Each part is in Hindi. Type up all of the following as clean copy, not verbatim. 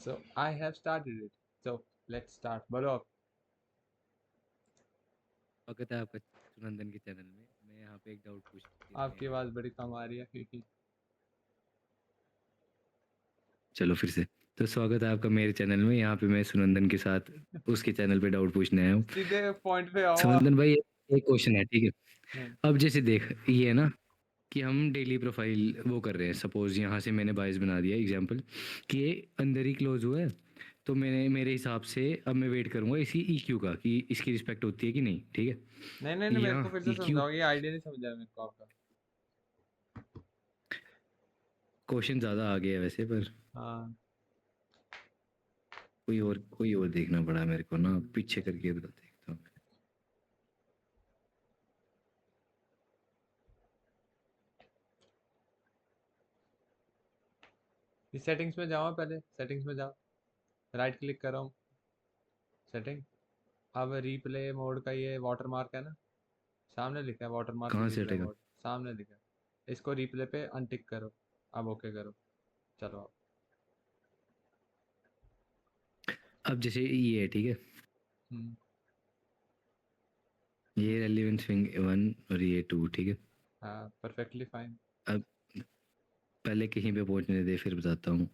So I have started it. So let's start. बोलो आप। स्वागत है आपका सुनंदन के चैनल में। मैं यहाँ पे एक डाउट पूछने के लिए आपकी आया आवाज़ हूँ। बड़ी कम आ रही है क्योंकि चलो फिर से। तो स्वागत है आपका मेरे चैनल में। यहाँ पे मैं सुनंदन के साथ उसके चैनल पे डाउट पूछने आया हूँ। सीधे पॉइंट पे आओ आप। सुनंदन भाई, एक क्वेश्चन है, ठीक है? हम्म, अब जैसे देख, ये है ना कि हम डेली प्रोफाइल वो कर रहे हैं। सपोज यहाँ से मैंने बायस बना दिया एग्जांपल कि ये अंदर ही क्लोज हुआ है। तो मैंने मेरे हिसाब से अब मैं वेट करूँगा इसी ईक्यू का कि इसकी रिस्पेक्ट होती है कि नहीं, ठीक नहीं नहीं है? नहीं, मेरे या को फिर से ईक्यू समझाओ, ये आइडिया नहीं समझा मेरे को आपका। क्वेश्चन ज़्यादा आ गया है वैसे, पर हाँ। कोई और देखना पड़ा मेरे को ना, हम्म, पीछे करके बता देखता हूँ। इस सेटिंग्स में जाओ, पहले सेटिंग्स में जाओ, राइट क्लिक करो, सेटिंग। अब रिप्ले मोड का ये वाटर मार्क है ना, सामने लिखा है वाटर मार्क कहाँ से रिप्ले हटेगा? मोड, सामने लिखा है। इसको रिप्ले पे अनटिक करो। अब ओके करो। चलो अब। अब जैसे ये है, ठीक है? हम्म, ये रेलिवेंट स्विंग 1 और ये 2, ठीक है? हाँ परफेक्टली फाइन। अब पहले कहीं पे पहुंचने दे, फिर बताता हूँ।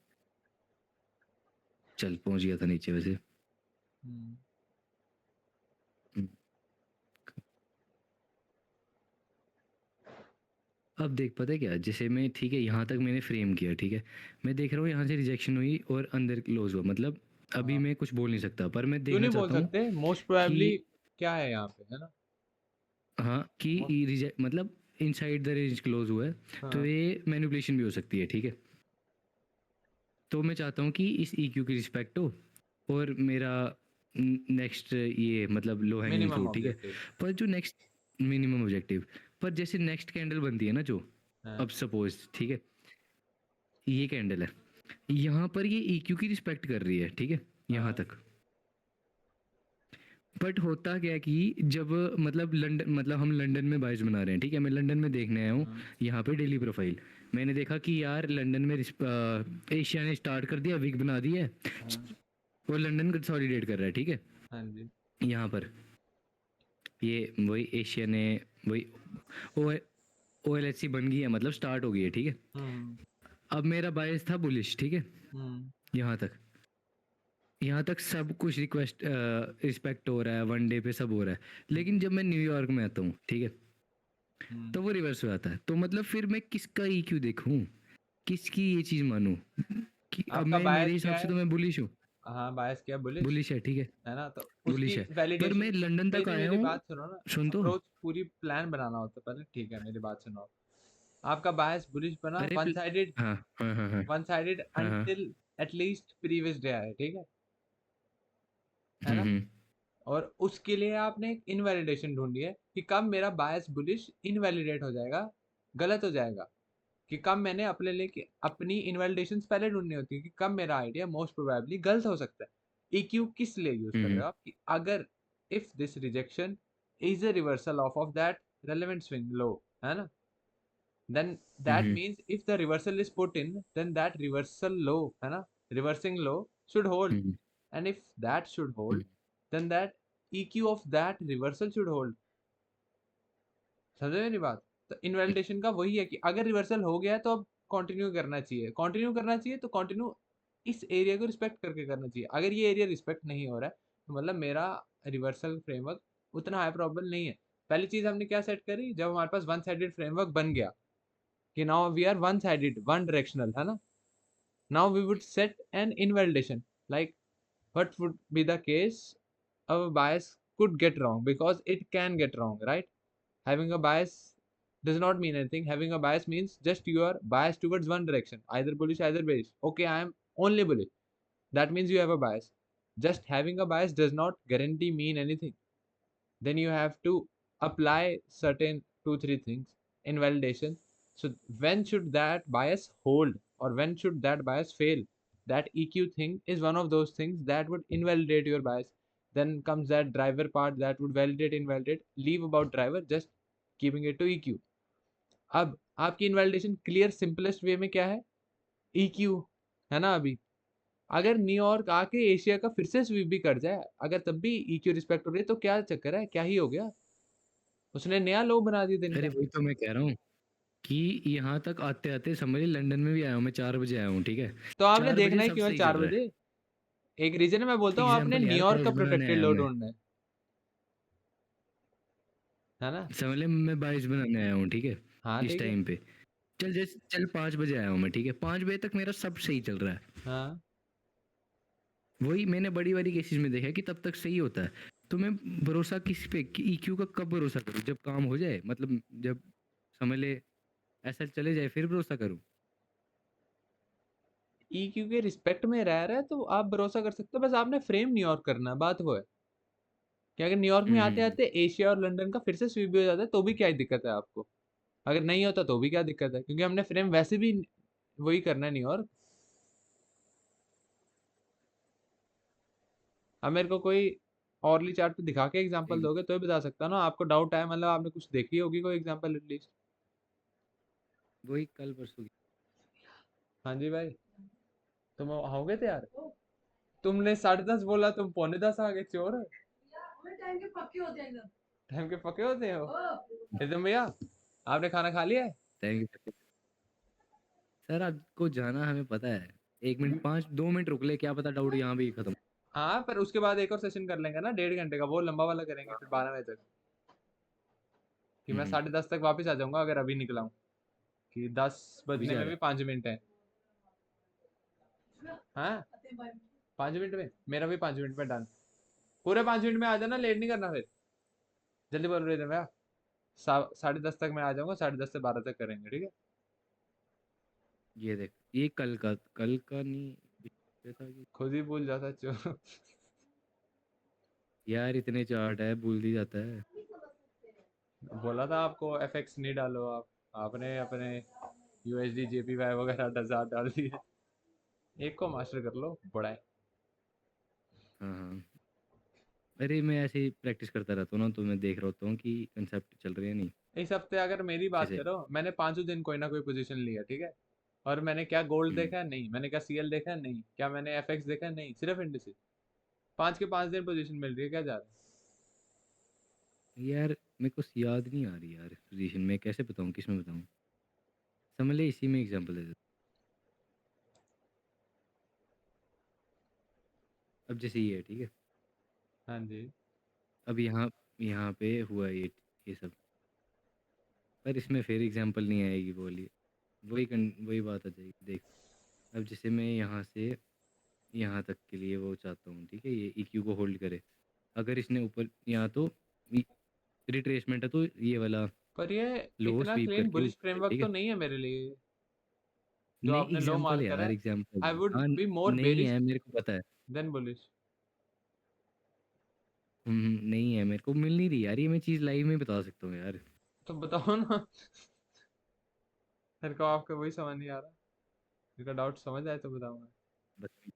चल, पहुंच गया था नीचे वैसे। हम्म, हम्म, अब देख, पता है क्या, जैसे मैं, ठीक है, यहाँ तक मैंने फ्रेम किया, ठीक है? मैं देख रहा हूँ यहाँ से रिजेक्शन हुई और अंदर क्लोज हुआ, मतलब अभी हाँ। मैं कुछ बोल नहीं सकता, पर मैं क्यों देखना नहीं बोल चाहता हूँ सकते? मोस्ट कि प्रोबेबली क्या है यहाँ पे, है ना? हाँ, कि Most- रिजेक्ट मतलब इनसाइड द रेंज क्लोज हुआ है। तो हाँ। ये मैनिपुलेशन भी हो सकती है, ठीक है? तो मैं चाहता हूँ कि इस ईक्यू की रिस्पेक्ट हो और मेरा नेक्स्ट ये मतलब लो हैंगिंग मिनिमम फ्रूट, ठीक है? ऑब्जेक्टिव। पर जो नेक्स्ट मिनिमम ऑब्जेक्टिव, पर जैसे नेक्स्ट कैंडल बनती है ना जो, हाँ। अब सपोज, ठीक है, ये कैंडल है, यहाँ पर ये ईक्यू की रिस्पेक्ट कर रही है, ठीक है, यहाँ हाँ। तक। बट होता क्या है कि जब मतलब लंदन, मतलब हम लंदन में बाइज बना रहे हैं, ठीक है? मैं लंदन में देखने आया हूँ। हाँ। यहाँ पे डेली प्रोफाइल मैंने देखा कि यार लंदन में एशिया ने स्टार्ट कर दिया, वीक बना दी है, हाँ। वो लंदन कंसोलिडेट कर रहा है, ठीक है? हाँ जी। यहाँ पर ये वही एशिया ने वही ओ ओ एल एच सी बन गई है, मतलब स्टार्ट हो गई है, ठीक है? हम्म। अब मेरा बायस था बुलिश, ठीक है? हम्म। यहाँ तक, यहाँ तक सब कुछ रिक्वेस्ट रिस्पेक्ट हो रहा है, वन डे पे सब हो रहा है। हम्म। लेकिन जब मैं न्यूयॉर्क में आता हूँ, ठीक है, हम्म। तो वो रिवर्स हो जाता है। तो मतलब फिर मैं किसका ईक्यू देखूँ, किसकी ये चीज़ मानूँ कि अब आपका मैं, मेरे बायस हिसाब क्या से है? तो मैं बुलिश हूँ। हाँ, बायस क्या, बुलिश। बुलिश है, ठीक है? है ना, तो उसकी बुलिश है। पर वैलिडेशन। मैं लंदन नहीं तक नहीं, आया मेरी हूँ, बात सुनो ना। सुन तो। अप्रोच पूरी प्लान बनाना होता है पहले, ठीक है? मेरी बात सुनो। आपका बायस बुलिश बना, अरे वन साइडेड। हाँ हाँ हाँ हाँ वन साइडेड हाँ हाँ। अंटिल एटलीस्ट प्रीवियस डे आए, ठीक है ना? हम्म। और उसके लिए आपने एक इनवैलिडेशन ढूंढी है कि कब मेरा बायस बुलिश इनवैलिडेट हो जाएगा, गलत हो जाएगा। कि कब मैंने अपने लिए अपनी इनवैलिडेशंस पहले ढूंढनी होती है कि कब मेरा आइडिया मोस्ट प्रोबेबली गलत हो सकता है। ईक्यू किस लिए यूज कर रहे हम्म। हो आप? कि अगर if this rejection is a reversal of that relevant swing low, है ना, then that hmm. means if the reversal is put in, then that reversal low, है ना, reversing low should hold. Hmm. And if that should hold, hmm. then that EQ of that reversal should hold. समझे मेरी बात? तो इनवैलिडेशन का वही है कि अगर रिवर्सल हो गया तो अब कंटिन्यू करना चाहिए, कंटिन्यू करना चाहिए, तो कंटिन्यू इस एरिया को रिस्पेक्ट करके करना चाहिए। अगर ये एरिया रिस्पेक्ट नहीं हो रहा है तो मतलब मेरा रिवर्सल फ्रेमवर्क उतना हाई प्रॉब्लम नहीं है। पहली चीज हमने क्या सेट करी जब हमारे पास वन साइडेड फ्रेमवर्क बन गया कि now we are one sided one directional, है ना? Now we would set an invalidation, like what would be the case a bias could get wrong, because it can get wrong, right? Having a bias does not mean anything. Having a bias means just you are biased towards one direction, either bullish, either bearish. Okay, I am only bullish. That means you have a bias. Just having a bias does not guarantee mean anything. Then you have to apply certain two three things in validation. So when should that bias hold or when should that bias fail? That EQ thing is one of those things that would invalidate your bias. Then comes that driver part that would validate invalidate. Leave about driver, just keeping it to EQ. अब आपकी इनवैलिडेशन क्लियर सिंपलेस्ट वे में क्या है? EQ, है ना? अभी अगर न्यूयॉर्क आके एशिया का फिर से स्वीप भी कर जाए, अगर तब भी ईक्यू रिस्पेक्ट हो रही है, तो क्या चक्कर है, क्या ही हो गया? उसने नया लो बना दिया दिन अरे का। वही तो मैं कह रहा हूँ कि यहाँ तक आते-आते समझ लीजिए लंदन में भी आया हूँ मैं 4 बजे आया हूँ, ठीक है? तो आपने 4 बजे देखना है सब क्यों है सही चल 4 रहा है। बजे? एक रीजन है, मैं बोलता हूँ आपने एग्ज़ाम्पल यार न्यूयॉर्क का बाइस बनाने प्रोटेक्टेड आया हूँ लो मैं। ढूंढना है ना? समझ ले मैं 22 बनाने आया हूँ, ठीक है? हाँ इस ठीक है। टाइम पे। चल 5 बजे आया हूँ मैं, ठीक है? 5 बजे तक मेरा सब सही चल रहा है। हाँ, वही मैंने बड़ी-बड़ी केसेज़ में देखा है कि तब तक सही होता है। तो मैं भरोसा किस पे कि ईक्यू का कब भरोसा करूँ? जब काम हो जाए? मतलब जब समझ ले ऐसा चले जाए फिर भरोसा करूँ? ईक्यू के रिस्पेक्ट में रह रहा है तो आप भरोसा कर सकते हो, बस आपने फ्रेम न्यूयॉर्क करना है, बात वो है कि अगर न्यूयॉर्क में हुँ, आते हुँ, हुँ। आते एशिया और लंदन का फिर से स्वीप भी हो जाता है, तो भी क्या ही दिक्कत है आपको? अगर नहीं होता तो भी क्या दिक्कत है, क्योंकि हमने फ्रेम वैसे भी वही करना है न्यूयॉर्क। अब मेरे को कोई औरली चार्ट पे दिखा के एग्जांपल एक दोगे तो ही बता सकता हूं ना। आपको डाउट है, मतलब आपने कुछ देखी होगी कोई एग्जांपल एटलीस्ट। वही कल परसों की हाँ जी भाई, तुम आओगे तैयार? तुमने 10:30 बोला, तुम 9:45 आ गए, चोर। टाइम के पके होते हो। एकदम भैया, आपने खाना खा लिया है? थैंक यू सर आपको जाना हमें पता है। 1 मिनट 5 2 मिनट रुक ले क्या पता डाउट यहाँ भी खत्म। हाँ, पर उसके बाद एक और सेशन कर लेंगे ना, 1.5 घंटे का, वो लंबा वाला करेंगे फिर 12 बजे तक। कि हुँ, मैं हुँ। 10:30 तक वापस आ जाऊंगा अगर अभी निकला हूँ, कि 10 अभी बजने जा में रहा भी है। 5 मिनट है। हाँ, 5 मिनट में, मेरा भी 5 मिनट में डन। पूरे 5 मिनट में आ जाना, लेट नहीं करना फिर। जल्दी बोल रहे थे भैया। 10:30 तक मैं आ जाऊंगा, 10:30 से 12 तक करेंगे, ठीक है? ये देख ये कल का नहीं पिछले था कि खुद ही भूल जाता चो। यार इतने चार्ट है भूल ही जाता है। बोला था आपको एफएक्स नहीं डालो आप, आपने अपने यूएसडी जेपीवाई वगैरह 10,000 डाल दिए। एक को मास्टर कर लो, बड़ा है। हाँ, हाँ। अरे मैं ऐसे ही प्रैक्टिस करता रहता हूँ ना तो मैं देख रहा होता हूँ कि कंसेप्ट चल रहे हैं नहीं इस हफ्ते अगर मेरी अच्छे बात से। करो, मैंने पांचों दिन कोई ना कोई पोजीशन लिया, ठीक है? और मैंने क्या गोल्ड हुँ। देखा है? नहीं। मैंने क्या सीएल देखा है? नहीं। क्या मैंने एफएक्स देखा है? नहीं। सिर्फ इंडिसेस। 5 के 5 दिन पोजीशन मिल रही है, क्या जा रहा है? यार मेरे को याद नहीं आ रही यार पोज़ीशन मैं कैसे बताऊँ किसमें बताऊँ? समझ ले इसी में एग्ज़ाम्पल दे देता हूँ। अब जैसे ये है, ठीक है? हाँ जी। अब यहाँ यहाँ पे हुआ ये सब पर इसमें फिर एग्ज़ाम्पल नहीं आएगी वो वाली। वही बात आ जाएगी देख। अब जैसे मैं यहाँ से यहाँ तक के लिए वो चाहता हूँ, ठीक है? ये ईक्यू को होल्ड करे। अगर इसने ऊपर यहाँ तो इ रिट्रेसमेंट है तो ये वाला पर ये लो इतना स्वीप क्लीन करके बुलिश ऊपर है, फ्रेमवर्क ठीक तो है? नहीं है मेरे लिए, जो नहीं आपने लो एग्ज़ाम्पल मार्क करा यार है। एग्ज़ाम्पल। आई वुड हाँ, बी मोर नहीं बेरिश है मेरे को पता है। Then bullish. नहीं है मेरे को मिल नहीं रही यार ये मैं चीज़ लाइव में बता सकता हूँ यार। तो बताओ ना। मेरे को आपका वही समझ नहीं आ रहा। मेरे को डाउट समझ आए तो बताऊंगा। बता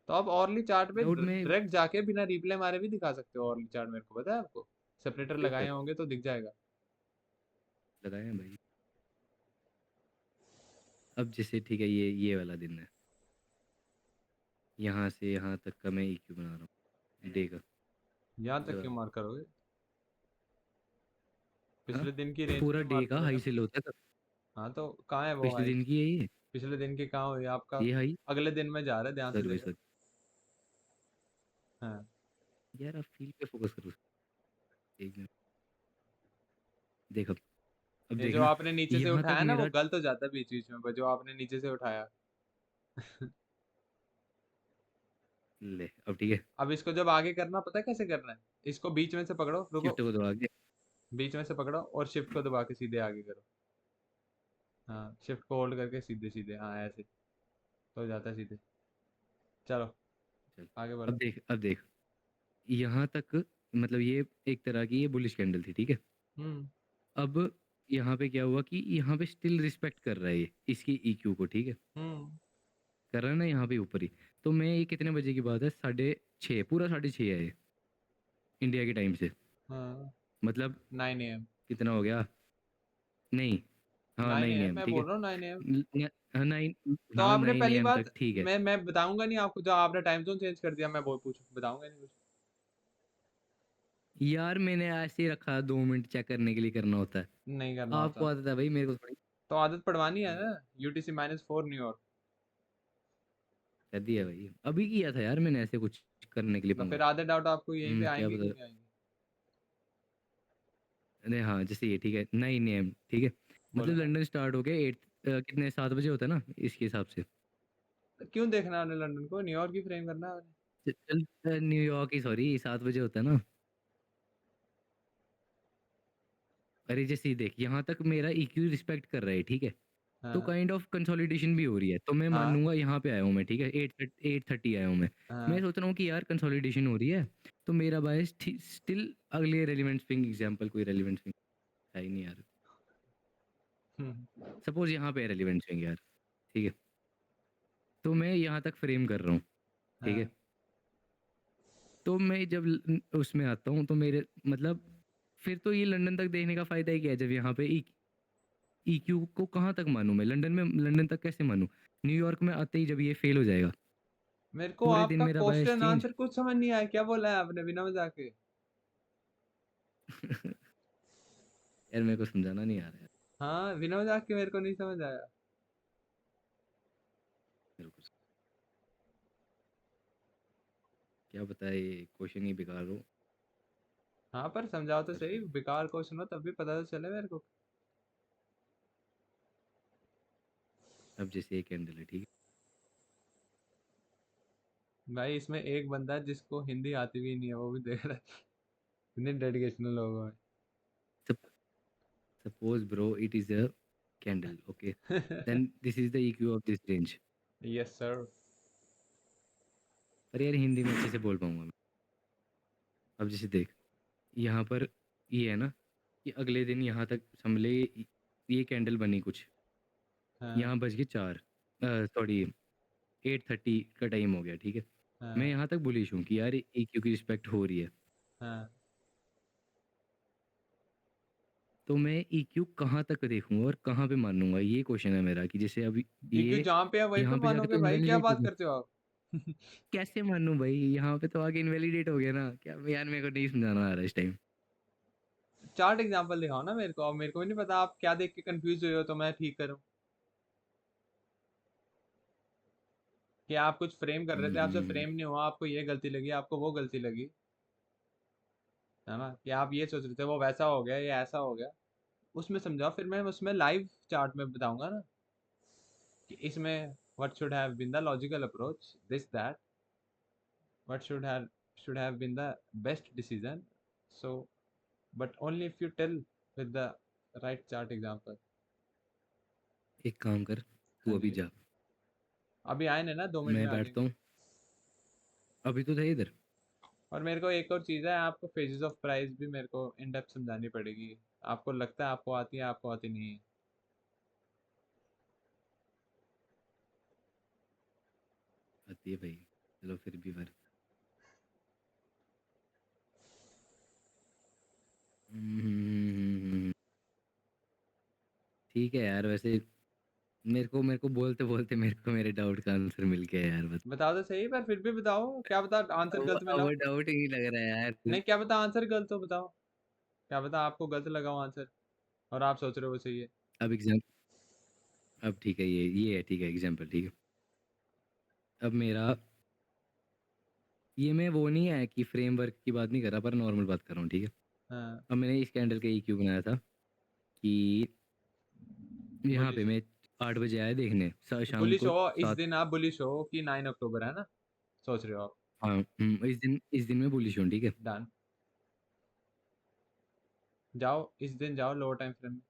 तो आप ऑरली चार्ट पे डाउट में डायरेक्ट जाके बिना रिप्ले मारे भी दिखा सकते हो। ऑरली चार्ट मेरे को पता है आपको, सेपरेटर क्यों लगाए कर होंगे तो दिख जाएगा। लगाए हैं भाई। अब जैसे ठीक है ये वाला दिन है। यहाँ से यहाँ तक का मैं ईक्यू बना रहा हूँ डे का। यहाँ तक बता क्यों मार्क करोगे? हाँ पिछले दिन की रेंज पूरा में डे मार्क का करोगे हाई ना। से लो तक हाँ, तो कहाँ है वो पिछले हाई? दिन की है ये पिछले दिन की कहाँ हुई आपका? ये हाई अगले दिन में जा रहा है, ध्यान से सॉरी देखो। सॉरी हाँ, यार आप फील पे फोकस करो एक मिनट देख अब ये देख जो ना आपने नीचे से यहाँ तक उठाया ना, वो मेरा गलत हो जाता है बीच बीच में, पर जो आपने नीचे से उठाया। ले अब ठीक है अब इसको जब आगे करना, पता है कैसे करना है? इसको बीच में से पकड़ो, रुको। शिफ्ट को दबा के बीच में से पकड़ो और शिफ्ट को दबा के सीधे आगे करो। हाँ, शिफ्ट को होल्ड करके सीधे सीधे, हाँ ऐसे तो हो जाता है सीधे। चलो, चल आगे बढ़ो। अब देख यहाँ तक मतलब ये एक तरह की ये बुलिश कैंडल थी ठीक है हम्म। अब यहाँ पे क्या हुआ कि यहाँ पे स्टिल रिस्पेक्ट कर रहा है ये इसकी ईक्यू को ठीक है हम्म। कर रहा है ना यहाँ पे ऊपर ही तो मैं ये कितने बजे की बात है 6:30 पूरा 6:30 है ये इंडिया के टाइम से हाँ, मतलब 9 AM। कितना हो गया नहीं हाँ 9 9 AM AM मैं ठीक बोल है रहा हूँ, 9 AM। हाँ, 9 तो हाँ, आपने 9 पहली एएम बात, तक ठीक है। मैं बताऊँगा नहीं आपको, जो आपने टाइम ज़ोन चेंज कर दिया मैं वो पूछ बताऊँगा नहीं कुछ। यार मैंने ऐसे ही रखा 2 मिनट चेक करने के लिए करना होता है। नहीं करना आपको होता। आदत है भाई, मेरे को थोड़ी। तो आदत पड़वानी है हाँ, ना, यूटीसी -4 न्यूयॉर्क। कर दिया भाई। अभी किया था यार मैंने ऐसे कुछ करने के लिए तो पंगा। फिर आधे डाउट आपको यहीं पे क्या आएँगे कि पता। नहीं आएँगे? अरे हाँ, जैसे ये ठीक है 9 एएम ठीक है। मतलब बोलो। लंदन स्टार्ट हो गया 8 कितने 7 बजे होता है ना इसके हिसाब से। क्यों देखना है आपने लंदन को? न्यूयॉर्क ही फ्रेम करना है आपने। चल न्यूयॉर्क ही सॉरी 7 बजे होता है ना। अरे जैसे ही देख यहाँ तक मेरा ईक्यू रिस्पेक्ट कर रहा है ठीक है। तो हाँ, काइंड ऑफ कंसोलिडेशन भी हो रही है तो मैं हाँ, मानूंगा यहाँ पे आया हूँ मैं ठीक है 8:30 आया हूँ मैं हाँ। सोच रहा हूँ कि यार कंसोलिडेशन हो रही है। तो मेरा बायस स्टिल अगले रेलिवेंट स्विंग एग्जांपल कोई रेलिवेंट स्विंग है ही नहीं यार। हुँ, सपोज यहाँ पे रेलिवेंट स्विंग यार ठीक है। तो मैं यहाँ तक फ्रेम कर रहा हूँ ठीक है। हाँ। तो मैं जब उसमें आता हूँ तो मेरे मतलब फिर तो ये लंदन तक देखने का फायदा ही क्या है जब यहाँ पे ईक्यू को कहाँ तक मानूं मैं लंदन में लंदन तक कैसे मानूं। न्यूयॉर्क में आते ही जब ये फेल हो जाएगा मेरे को पूरे दिन आपका मेरा बायस क्वेश्चन चेंज। आंसर कुछ समझ नहीं आया, क्या बोला है आपने बिना मज़ाक के? यार मेरे को समझाना नहीं आ रहा है। हाँ, बिना मज़ाक के मेरे को नहीं समझ आया। मेरे को क्या पता है ये क्वेश्चन ही बेकार हो। हाँ, पर समझाओ तो पर सही, फिर बेकार क्वेश्चन हो तब भी पता तो चले मेरे को। अब जैसे एक कैंडल है ठीक है। भाई इसमें एक बंदा है जिसको हिंदी आती भी नहीं है, वो भी देख रहा है। इतने डेडिकेशनल लोग suppose bro it is a candle okay. हैं। Then this is the EQ of this range. Yes sir. पर यार हिंदी में अच्छे से बोल पाऊंगा मैं। अब जैसे देख यहाँ पर ये है ना कि अगले दिन यहाँ तक समझ ले ये कैंडल बनी कुछ हाँ, यहाँ बज गए 4 सॉरी 8:30 का टाइम हो गया ठीक है। मैं हाँ, यहाँ तक बुलिश हूँ कि यार ईक्यू की रिस्पेक्ट हो रही है। हाँ। तो मैं ईक्यू कहाँ तक देखूंगा और कहाँ पे मानूंगा ये क्वेश्चन है मेरा कि जैसे अभी ईक्यू ये जहाँ पे है वहीं पे यहाँ पे जाके मानोगे तो भाई, क्या इनवैलिडेट हो बात गया। करते हो आप? कैसे मानूं भाई यहाँ पे तो आगे इनवैलिडेट हो गया ना क्या यार मेरे को नहीं समझाना आ रहा इस टाइम। चार्ट एग्जांपल दिखाओ ना मेरे को, अब मेरे को भी नहीं पता आप क्या देख के कंफ्यूज हुए हो तो मैं ठीक करूं। कि आप कुछ फ्रेम कर रहे थे, आपसे हम्म, फ्रेम नहीं हुआ, आपको ये गलती लगी, आपको वो गलती लगी, है ना? कि आप ये सोच रहे थे वो वैसा हो गया, ये ऐसा हो गया। उसमें समझाओ, फिर मैं उसमें लाइव चार्ट में बताऊंगा ना कि इसमें what should have been the logical approach, this that, what should have been the best decision. So but only if you tell with the right chart example. एक काम कर हाँ तू अभी जी। जा। अभी आए ना, 2 मिनट मैं में आ बैठता जाएंगे। हूँ अभी तो थे इधर। और मेरे को एक और चीज़ है, आपको फेजेस ऑफ प्राइस भी मेरे को इन डेप्थ समझानी पड़ेगी। आपको लगता है आपको आती है, आपको आती नहीं है। आती है भाई चलो फिर भी फिर ठीक है यार वैसे मेरे को बोलते बोलते मेरे को मेरे डाउट का आंसर मिल गया यार बस। बताओ तो सही, पर फिर भी बताओ, क्या बता आंसर गलत अब मिला। डाउट ही नहीं लग रहा है यार। नहीं, क्या बता आंसर गलत हो, बताओ। क्या बता आपको गलत लगा हो आंसर, और आप सोच रहे हो वो सही है। अब एग्जाम अब ठीक है ये है ठीक है एग्जाम्पल ठीक है। अब मेरा ये मैं वो नहीं है कि फ्रेमवर्क की बात नहीं कर रहा पर नॉर्मल बात कर रहा हूँ ठीक है। हाँ। अब मैंने इस कैंडल का EQ बनाया था कि यहाँ पे बुलिश। मैं 8 बजे आया देखने शाम बुलिश को हो इस 7। दिन, आप बुलिश हो कि 9 अक्टूबर है ना, सोच रहे हो आप। हाँ इस दिन मैं बुलिश हूँ ठीक है। डन। जाओ इस दिन, जाओ लोअर टाइम फ्रेम में।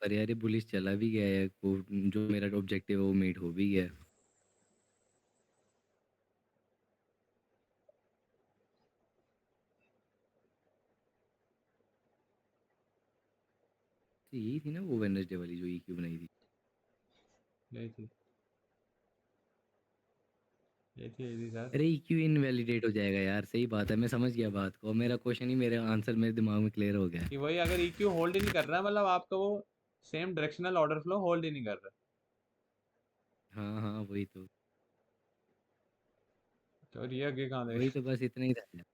पर यार ये बुलिश चला भी गया है वो जो मेरा ऑब्जेक्टिव है वो मीट हो भी गया है। तो यही थी ना वो वेडनेसडे वाली जो EQ बनाई थी। यही थी, यही थी सर। अरे EQ इनवैलिडेट हो जाएगा यार सही बात है मैं समझ गया बात को मेरा क्वेश्चन ही मेरे आंसर मेरे दिमाग में क्लियर हो गया है। कि वही, अगर ईक्यू होल्ड ही नहीं कर रहा है, मतलब आपका वो same directional order flow hold ही नहीं कर रहा। हाँ, हाँ, और ये आगे कहाँ वही देगा? तो बस इतना ही था यार,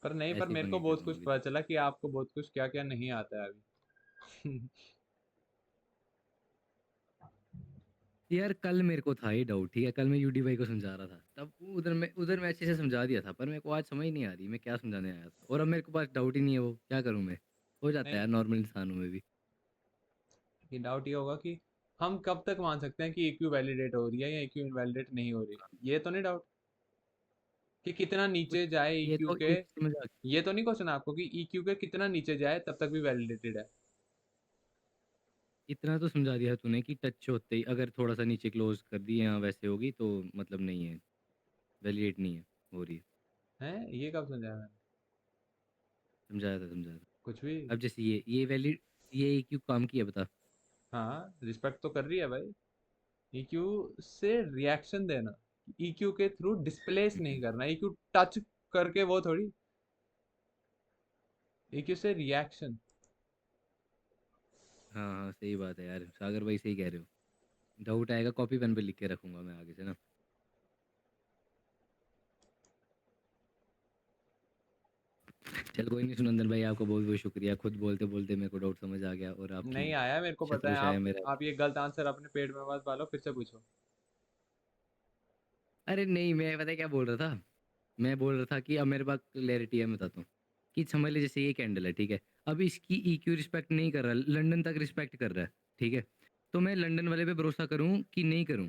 पर नहीं, पर ऐसे ही मेरे को पंगे बहुत कर रहा कुछ हूँ अभी पता तो। चला कि आपको बहुत कुछ क्या क्या नहीं आता है अभी। यार कल मेरे को था ये डाउट, ठीक है? कल मैं यूडी भाई को समझा रहा था, तब उधर मैं अच्छे से समझा दिया था, पर मेरे को आज समझ नहीं आ रही मैं क्या समझाने आया था, और अब मेरे को पास डाउट ही नहीं है, वो क्या करूँ मैं? हो जाता है नहीं, यार, नॉर्मल इंसान हूँ मैं भी। ये डाउट ये होगा कि हम कब तक मान सकते हैं कि EQ वैलिडेट हो रही है या EQ इनवैलिडेट नहीं हो रही, ये तो नहीं डाउट कि कितना कुछ नीचे जाए ये EQ तो के। इजी मजाक। ये तो नहीं क्वेश्चन आपको कि EQ के कितना नीचे जाए तब तक भी वैलिडेटेड है। इतना तो समझा दिया तूने कि टच होते ही अगर थोड़ा सा नीचे क्लोज कर दिए या वैसे होगी तो मतलब नहीं है, वैलिडेट नहीं है, हो रही है। हैं, ये कब समझाया मैंने? समझाया था। कुछ भी। अब जैसे ये वैलिड, ये क्यों काम किया बता? हाँ, रिस्पेक्ट तो कर रही है भाई। EQ से रिएक्शन देना, EQ के थ्रू डिस्प्लेस नहीं हम्म, करना, EQ टच करके वो थोड़ी। EQ से रिएक्शन। हाँ हाँ सही बात है यार, सागर भाई सही कह रहे हो। डाउट आएगा कॉपी पेन पे लिख के रखूंगा मैं आगे से ना। चल कोई नहीं सुनंदन भाई, आपका बहुत बहुत शुक्रिया, खुद बोलते बोलते मेरे को डाउट समझ आ गया, और आपकी नहीं आया, मेरे को पता शत्रुशा है। है मेरा। आप ये गलत आंसर अपने पेट में मत पालो, फिर से पूछो। अरे नहीं, मैं पता है क्या बोल रहा था? मैं बोल रहा था कि अब मेरे पास क्लैरिटी है, मैं बताता हूँ। कि समझ ले जैसे ये कैंडल है, ठीक है? अब इसकी ईक्यू रिस्पेक्ट नहीं कर रहा, लंदन तक रिस्पेक्ट कर रहा है, ठीक है? तो मैं लंदन वाले पे भरोसा करूँ कि नहीं करूँ?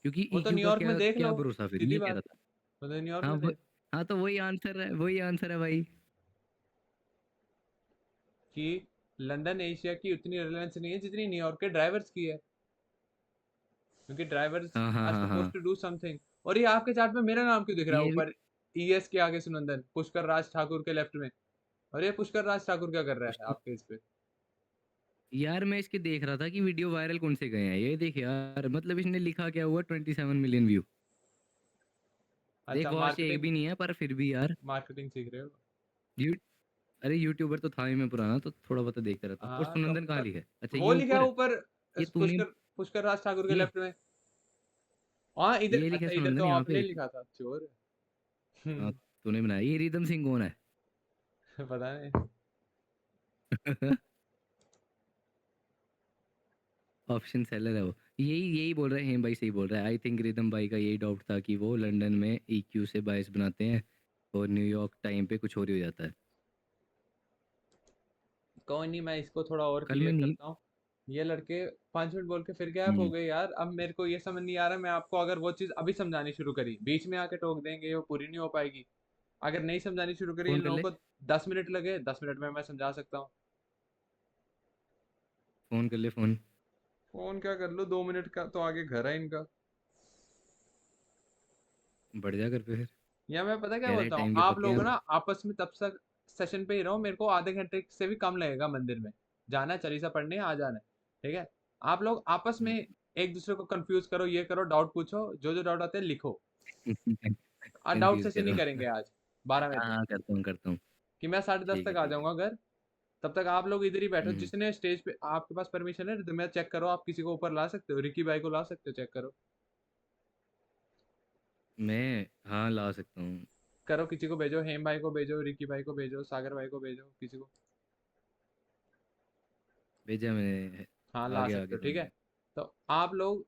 क्योंकि वो तो ईक्यू का न्यूयॉर्क में क्या देख क्या लो, भरोसा, फिर सीधी ये कह बात। रहा था। वो तो न्यूयॉर्क हाँ में देख हाँ तो वही आंसर है, वही आंसर है भाई। कि लंदन एशिया की उतनी रिलेवेंस नहीं है जितनी न्यूयॉर्क के ड्राइवर्स की है, क्योंकि ड्राइवर्स हाँ हाँ आर हाँ सपोज हाँ, टू डू समथिंग। और ये आपके चार्ट में मेरा नाम क्यों दिख रहा है ये भी ऊपर? ES के आगे सुनंदन, पुष्कर राज ठाकुर के लेफ्ट में। और ये पुष्कर राज ठाकुर क्या कर रहा है कुछ आपके इस पे? यार मैं इसके देख रहा था कि वीडियो वायरल कौन से गए हैं, ये देख यार, मतलब इसने लिखा क्या हुआ, 27 मिलियन व्यू। देख अच्छा, वॉच एक मार्केटिंग। भी नहीं है, पर फिर भी यार। मार्केटिंग सीख रहे हो? यू अरे यूट्यूबर तो था ही मैं पुराना, तो थोड़ा बहुत देखता रहता हूँ। और हाँ तो सुनंदन कहाँ पर लिखा है? अच्छा वो ये लिखा है ऊपर है। ऊपर, ये तूने पुष्कर पुष्कर राज ठाकुर के ये लेफ्ट में। हाँ इधर, ये लिखा है अच्छा इधर तो सुनंदन यहाँ आपने पे। लिखा था चोर। हाँ तूने बनाया, ये रिदम सिंह कौन है? पता नहीं। ऑप्शन सेलर है वो, यही यही बोल रहे हैं भाई, सही बोल रहा है। आई थिंक रिदम भाई का यही डाउट था कि वो लंदन में ईक्यू से बायस बनाते हैं, और न्यूयॉर्क टाइम पे कुछ और ही हो जाता है। कोई नहीं, मैं इसको थोड़ा और कल मैं क्लियर नींद करता हूँ। ये लड़के 5 मिनट बोल के फिर गैप हो हम्म, गए यार। अब मेरे को ये समझ नहीं आ रहा, मैं आपको अगर वो चीज़ अभी समझानी शुरू करी, बीच में आके टोक देंगे, वो पूरी नहीं हो पाएगी। अगर नहीं समझानी शुरू करी इन फोन कर लोगों ले, को, 10 मिनट लगे, 10 मिनट में मैं समझा सकता हूँ। फोन कर ले फोन। फोन क्या कर लो, 2 मिनट का तो आगे घर है इनका। बढ़ जा कर पे फिर। या मैं पता क्या कह रहे हैं बोलता हूँ, टाइम के आप पक्के हैं लोग ना हम। आपस में तब तक सेशन पे ही रहो, मेरे को आधे घंटे से भी कम लगेगा मंदिर में जाना है, चालीसा पढ़ने आ जाना है। ठीक है? आप लोग आपस में हम्म, एक दूसरे को कंफ्यूज करो, ये करो, डाउट पूछो, जो जो डाउट आते हैं लिखो। और डाउट कंफ्यूज सेशन ही करो। करेंगे आज 12 बजे तक। हाँ करता हूँ करता हूँ। कि मैं 10:30 ठीक है तक आ ठीक है। जाऊंगा घर। तब तक आप लोग इधर ही बैठो, हम्म, जिसने स्टेज पे आपके पास परमिशन है तो मैं चेक करो, आप किसी को ऊपर ला सकते हो, रिकी भाई को ला सकते हो, चेक करो। मैं हाँ ला सकता हूँ। करो, किसी को भेजो, हेम भाई को भेजो, रिकी भाई को भेजो, सागर भाई को भेजो, किसी को। भेजा मैंने, हाँ आ ला गया सकते हो, ठीक है। समझ। तो आप लोग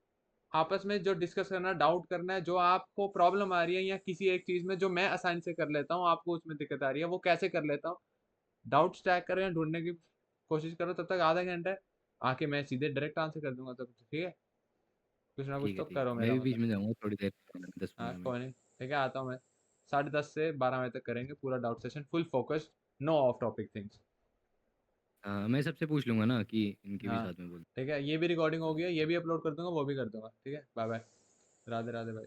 आपस में जो डिस्कस करना, डाउट करना है, जो आपको प्रॉब्लम आ रही है या किसी एक चीज में जो मैं आसानी से कर लेता हूँ, आपको उसमें दिक्कत आ रही है, वो कैसे कर लेता हूँ, डाउट स्टैक करो या ढूंढने की कोशिश करो। तब तक आधा घंटा है, आके मैं सीधे डायरेक्ट आंसर कर दूंगा, तब ठीक है। कुछ ना कुछ तो ठीक करो है, मैं मेरा भी बीच मतलब। में जाऊँगा थोड़ी देर, 10-15 हाँ मिनट। कोई नहीं, ठीक है, आता हूँ मैं। 10:30 से 12 बजे तक करेंगे पूरा doubt session, full focus, no off topic things. हाँ मैं सबसे पूछ लूँगा ना कि इनके भी हाँ साथ में बोल। ठीक है, ये भी रिकॉर्डिंग हो गई है, ये भी अपलोड कर दूंगा, वो भी कर दूंगा, ठीक है। Bye bye. राधे राधे भाई।